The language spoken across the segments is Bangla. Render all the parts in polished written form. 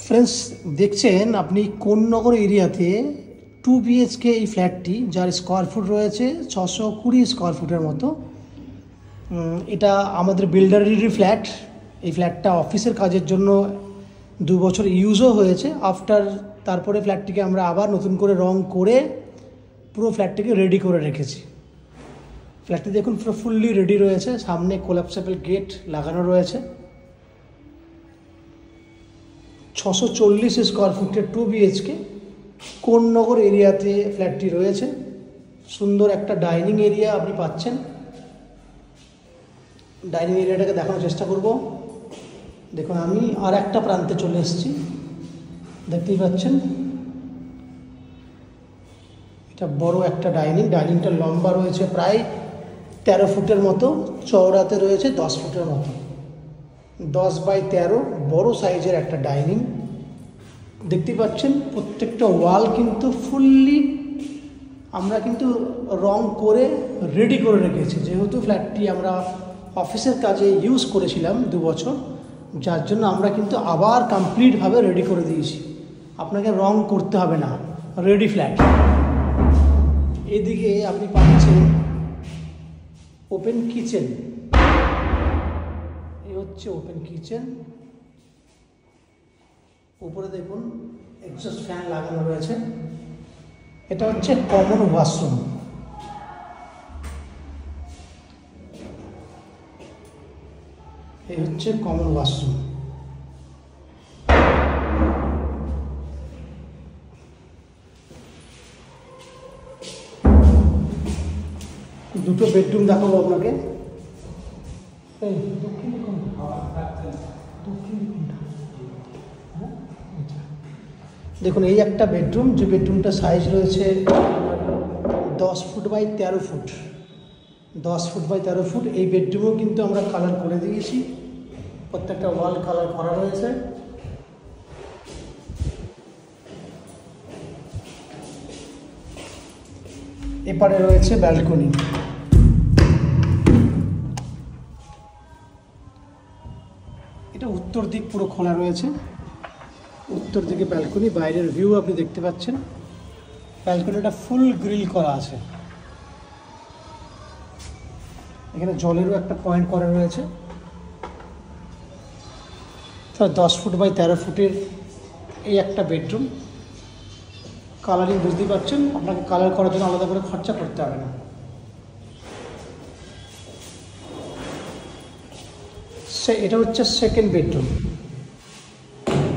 फ्रेंड्स देखছেন আপনি কোন্নগর এরিয়াতে 2 BHK এই ফ্ল্যাটটি যার স্কয়ার ফুট রয়েছে 620 স্কয়ার ফুটের মতো। এটা আমাদের বিল্ডারেরই ফ্ল্যাট। এই ফ্ল্যাটটা অফিসের কাজের জন্য 2 বছর ইউজও হয়েছে। তারপরে ফ্ল্যাটটিকে আমরা আবার নতুন করে রং করে পুরো ফ্ল্যাটটিকে রেডি করে রেখেছি। ফ্ল্যাটটি দেখুন পুরো ফুললি রেডি রয়েছে, সামনে কোলাপসেবল গেট লাগানো রয়েছে। 640 স্কয়ার ফুটের 2 BHK কোন্নগর এরিয়াতে ফ্ল্যাটটি রয়েছে। সুন্দর একটা ডাইনিং এরিয়া আপনি পাচ্ছেন। ডাইনিং এরিয়াটাকে দেখানোর চেষ্টা করব। দেখুন আমি আর একটা প্রান্তে চলে এসেছি, দেখতেই পাচ্ছেন। এটা বড় একটা ডাইনিংটা লম্বা রয়েছে প্রায় 13 ফুটের মতো, চওড়াতে রয়েছে 10 ফুটের মতো। 10 বাই 13 বড় সাইজের একটা ডাইনিং দেখতেই পাচ্ছেন। প্রত্যেকটা ওয়াল কিন্তু ফুললি আমরা কিন্তু রং করে রেডি করে রেখেছি, যেহেতু ফ্ল্যাটটি আমরা অফিসের কাজে ইউজ করেছিলাম 2 বছর, যার জন্য আমরা কিন্তু আবার কমপ্লিটভাবে রেডি করে দিয়েছি। আপনাকে রং করতে হবে না, রেডি ফ্ল্যাট। এদিকে আপনি পাচ্ছেন ওপেন কিচেন। এই হচ্ছে ওপেন কিচেন। উপরে দেখুন এক্সস্ট ফ্যান লাগানো রয়েছে। এটা হচ্ছে কমন ওয়াশরুম। এই হচ্ছে কমন ওয়াশরুম। দুটো বেডরুম দেখাবো আপনাকে। দেখুন এই একটা বেডরুম, যে বেডরুমটা সাইজ রয়েছে 10 foot by 13 foot. 10 foot by 13 foot. এই বেডরুমও কিন্তু আমরা কালার করে দিয়েছি, প্রত্যেকটা ওয়াল কালার করা রয়েছে। এপারে রয়েছে ব্যালকনি। এটা উত্তর দিক পুরো খোলা রয়েছে, উত্তর দিকে ব্যালকনি। বাইরের ভিউ আপনি দেখতে পাচ্ছেন। ব্যালকনিটা ফুল গ্রিল করা আছে। এখানে জলেরও একটা পয়েন্ট করা রয়েছে। 10 ফুট বাই 13 ফুটের এই একটা বেডরুম। কালারিং বুঝতেই পারছেন, আপনাকে কালার করার জন্য আলাদা করে খরচা করতে হবে না। এটা হচ্ছে সেকেন্ড বেডরুম।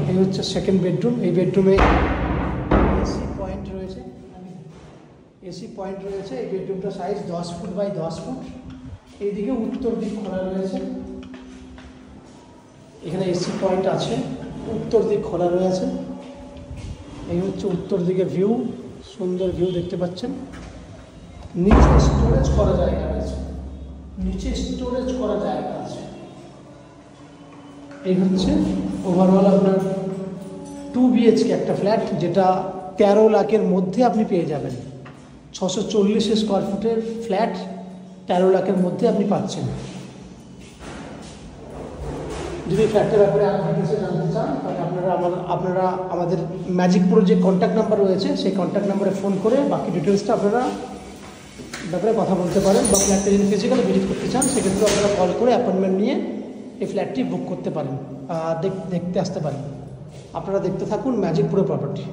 এই হচ্ছে সেকেন্ড বেডরুম। এই বেডরুমে এসি পয়েন্ট রয়েছে। এই বেডরুমটা সাইজ 10 ফুট বাই 10 ফুট। এইদিকে উত্তর দিক খোলা রয়েছে। এখানে এসি পয়েন্ট আছে, উত্তর দিক খোলা রয়েছে। এই হচ্ছে উত্তর দিকে ভিউ, সুন্দর ভিউ দেখতে পাচ্ছেন। নিচে স্টোরেজ করা জায়গা আছে, এই হচ্ছে ওভারঅল আপনার 2 BHK একটা ফ্ল্যাট, যেটা 13 লাখের মধ্যে আপনি পেয়ে যাবেন। 640 স্কয়ার ফুটের ফ্ল্যাট 13 লাখের মধ্যে আপনি পাচ্ছেন। যদি ফ্ল্যাটের ব্যাপারে আপনার কিছু জানতে চান তাহলে আপনারা আমাদের ম্যাজিক প্রো যে কন্ট্যাক্ট নাম্বার রয়েছে সেই কন্ট্যাক্ট নাম্বারে ফোন করে বাকি ডিটেলসটা আপনারা ব্যাপারে কথা বলতে পারেন। বা ফ্ল্যাটটা যদি ফিজিক্যালি ভিজিট করতে চান সেক্ষেত্রে আপনারা কল করে অ্যাপয়েন্টমেন্ট নিয়ে এই ফ্ল্যাটটি বুক করতে পারেন, দেখতে আসতে পারেন। আপনারা দেখতে থাকুন ম্যাজিক প্রো প্রপার্টি।